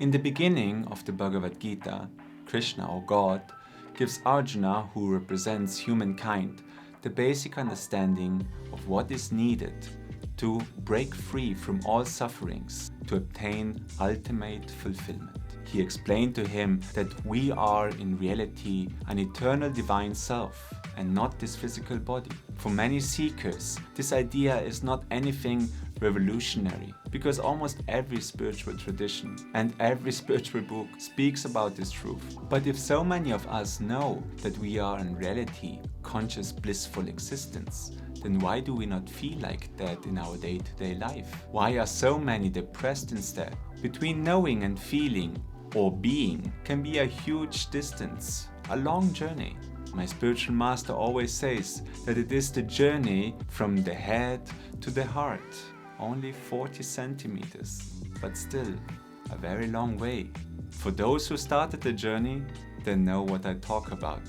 In the beginning of the Bhagavad Gita, Krishna, or God, gives Arjuna, who represents humankind, the basic understanding of what is needed to break free from all sufferings, to obtain ultimate fulfillment. He explained to him that we are in reality an eternal divine self and not this physical body. For many seekers, this idea is not anything revolutionary, because almost every spiritual tradition and every spiritual book speaks about this truth. But if so many of us know that we are in reality conscious, blissful existence, then why do we not feel like that in our day-to-day life? Why are so many depressed instead? Between knowing and feeling or being can be a huge distance, a long journey. My spiritual master always says that it is the journey from the head to the heart. Only 40 centimeters, but still a very long way. For those who started the journey, they know what I talk about.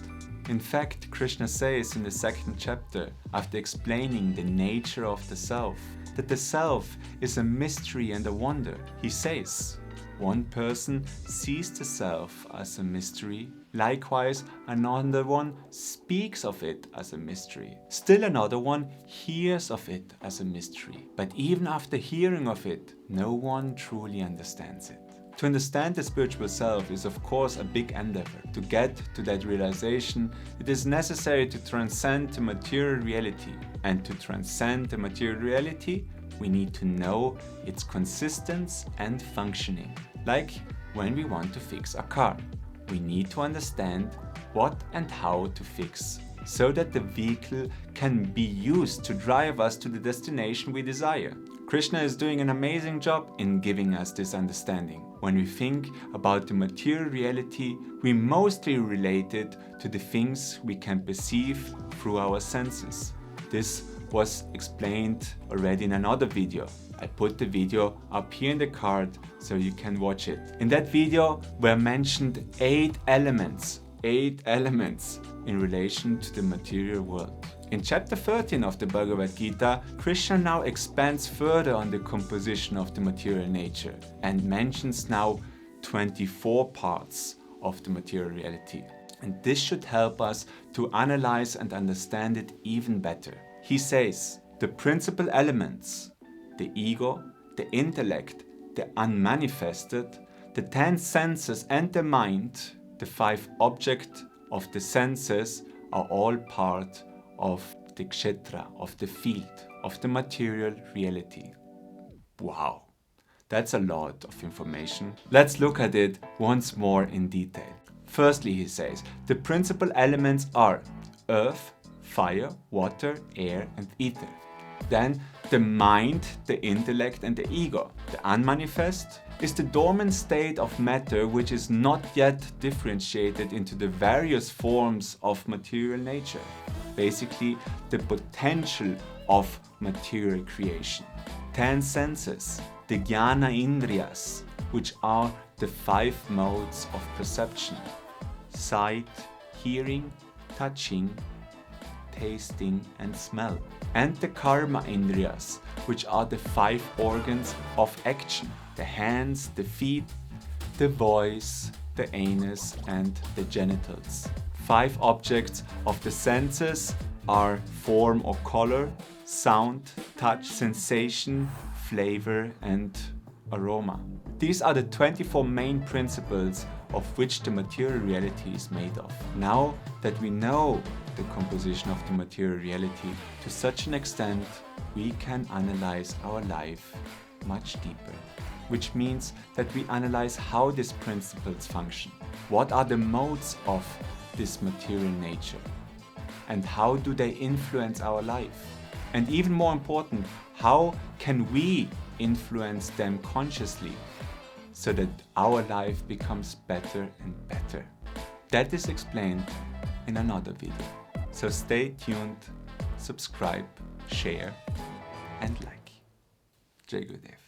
In fact, Krishna says in the 2nd chapter, after explaining the nature of the self, that the self is a mystery and a wonder. He says, one person sees the self as a mystery, likewise another one speaks of it as a mystery. Still another one hears of it as a mystery. But even after hearing of it, no one truly understands it. To understand the spiritual self is of course a big endeavor. To get to that realization, it is necessary to transcend the material reality. And to transcend the material reality, we need to know its consistence and functioning. Like when we want to fix a car, we need to understand what and how to fix, so that the vehicle can be used to drive us to the destination we desire. Krishna is doing an amazing job in giving us this understanding. When we think about the material reality, we mostly relate it to the things we can perceive through our senses. This was explained already in another video. I put the video up here in the card so you can watch it. In that video were mentioned 8 elements in relation to the material world. In chapter 13 of the Bhagavad Gita, Krishna now expands further on the composition of the material nature and mentions now 24 parts of the material reality. And this should help us to analyze and understand it even better. He says, the principal elements, the ego, the intellect, the unmanifested, the 10 senses and the mind, the 5 objects of the senses are all part of the kshetra, of the field, of the material reality. Wow, that's a lot of information. Let's look at it once more in detail. Firstly, he says, the principal elements are earth, fire, water, air and ether. Then the mind, the intellect and the ego. The unmanifest is the dormant state of matter which is not yet differentiated into the various forms of material nature. Basically, the potential of material creation. 10 senses, the jnana indriyas, which are the 5 modes of perception. Sight, hearing, touching, tasting and smell. And the karma indriyas, which are the 5 organs of action. The hands, the feet, the voice, the anus and the genitals. 5 objects of the senses are form or color, sound, touch, sensation, flavor and aroma. These are the 24 main principles of which the material reality is made of. Now that we know the composition of the material reality to such an extent, we can analyze our life much deeper. Which means that we analyze how these principles function. What are the modes of this material nature? And how do they influence our life? And even more important, how can we influence them consciously so that our life becomes better and better? That is explained in another video. So stay tuned, subscribe, share and like. Jai Gurudev.